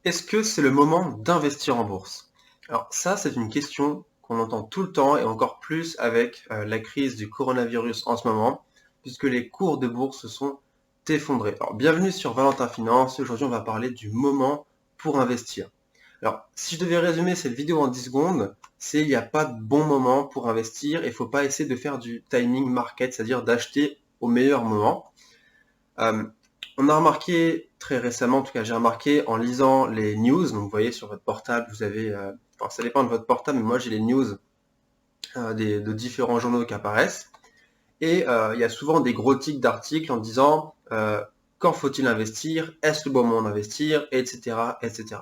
Est-ce que c'est le moment d'investir en bourse? Alors ça, c'est une question qu'on entend tout le temps et encore plus avec la crise du coronavirus en ce moment, puisque les cours de bourse se sont effondrés. Alors bienvenue sur Valentin Finance. Aujourd'hui, on va parler du moment pour investir. Alors, si je devais résumer cette vidéo en 10 secondes, c'est il n'y a pas de bon moment pour investir et il ne faut pas essayer de faire du timing market, c'est-à-dire d'acheter au meilleur moment. Euh, on a remarqué très récemment, en tout cas j'ai remarqué en lisant les news, donc vous voyez sur votre portable, vous avez, enfin ça dépend de votre portable, mais moi j'ai les news de différents journaux qui apparaissent, et il y a souvent des gros titres d'articles en disant quand faut-il investir, est-ce le bon moment d'investir, etc., etc.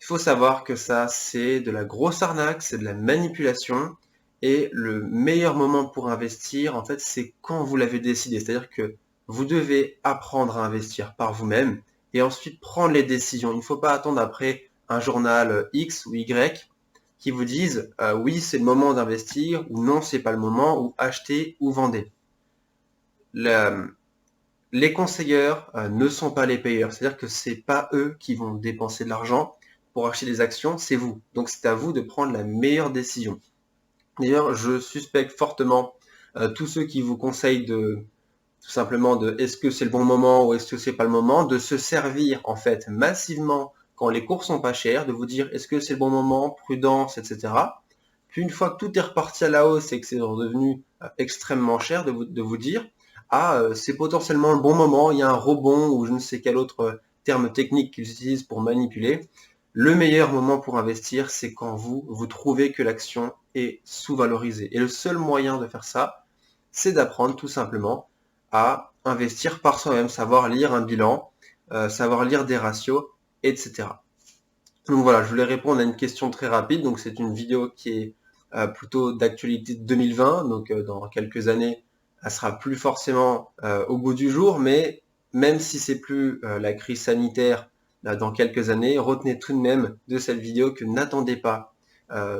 Il faut savoir que ça c'est de la grosse arnaque, c'est de la manipulation, et le meilleur moment pour investir, en fait, c'est quand vous l'avez décidé. C'est-à-dire que vous devez apprendre à investir par vous-même et ensuite prendre les décisions. Il ne faut pas attendre après un journal X ou Y qui vous dise oui, c'est le moment d'investir ou non, c'est pas le moment, ou acheter ou vendez. Les conseilleurs ne sont pas les payeurs. C'est-à-dire que c'est pas eux qui vont dépenser de l'argent pour acheter des actions, c'est vous. Donc c'est à vous de prendre la meilleure décision. D'ailleurs, je suspecte fortement tous ceux qui vous conseillent de tout simplement de est-ce que c'est le bon moment ou est-ce que c'est pas le moment, de se servir en fait massivement quand les cours sont pas chers, de vous dire est-ce que c'est le bon moment, prudence, etc. Puis une fois que tout est reparti à la hausse et que c'est redevenu extrêmement cher, de vous dire ah c'est potentiellement le bon moment, il y a un rebond ou je ne sais quel autre terme technique qu'ils utilisent pour manipuler. Le meilleur moment pour investir, c'est quand vous trouvez que l'action est sous-valorisée. Et le seul moyen de faire ça, c'est d'apprendre tout simplement à investir par soi-même, savoir lire un bilan, savoir lire des ratios, etc. Donc voilà, je voulais répondre à une question très rapide. Donc c'est une vidéo qui est plutôt d'actualité de 2020. Donc dans quelques années, elle sera plus forcément au goût du jour, mais même si c'est plus la crise sanitaire dans quelques années, retenez tout de même de cette vidéo que n'attendez pas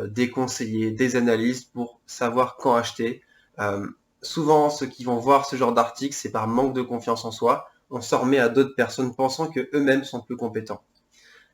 des conseillers, des analystes pour savoir quand acheter. Euh, Souvent, ceux qui vont voir ce genre d'article, c'est par manque de confiance en soi. On s'en remet à d'autres personnes pensant que eux-mêmes sont plus compétents.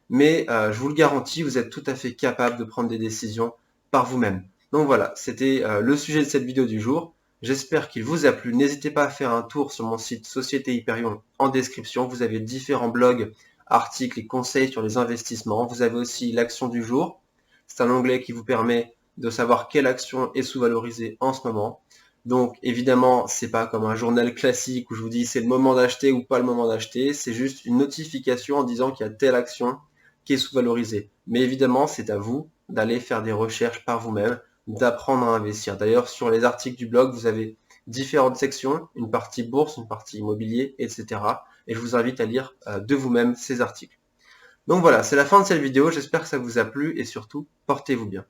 Mais je vous le garantis, vous êtes tout à fait capable de prendre des décisions par vous-même. Donc voilà, c'était le sujet de cette vidéo du jour. J'espère qu'il vous a plu. N'hésitez pas à faire un tour sur mon site Société Hyperion en description. Vous avez différents blogs, articles et conseils sur les investissements. Vous avez aussi l'action du jour. C'est un onglet qui vous permet de savoir quelle action est sous-valorisée en ce moment. Donc évidemment, c'est pas comme un journal classique où je vous dis c'est le moment d'acheter ou pas le moment d'acheter. C'est juste une notification en disant qu'il y a telle action qui est sous-valorisé. Mais évidemment, c'est à vous d'aller faire des recherches par vous-même, d'apprendre à investir. D'ailleurs, sur les articles du blog, vous avez différentes sections, une partie bourse, une partie immobilier, etc. Et je vous invite à lire de vous-même ces articles. Donc voilà, c'est la fin de cette vidéo. J'espère que ça vous a plu et surtout, portez-vous bien.